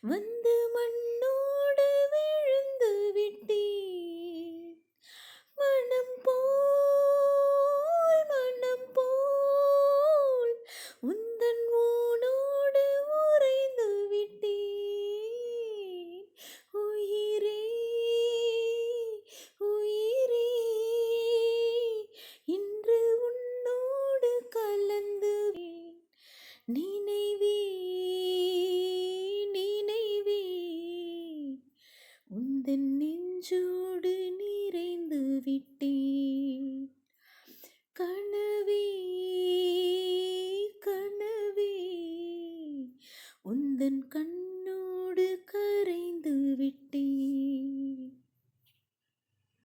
வந்து மண்ணோடு விழுந்து விட்டேன். மனம் போல் உந்தன் ஊனோடு உறைந்து விட்டேன். உயிரே உயிரே இன்று உன்னோடு கலந்து நினைவே நினைவே உந்தன் நெஞ்சோடு நிறைந்து விட்டேன். கனவே கனவே உந்தன் கண்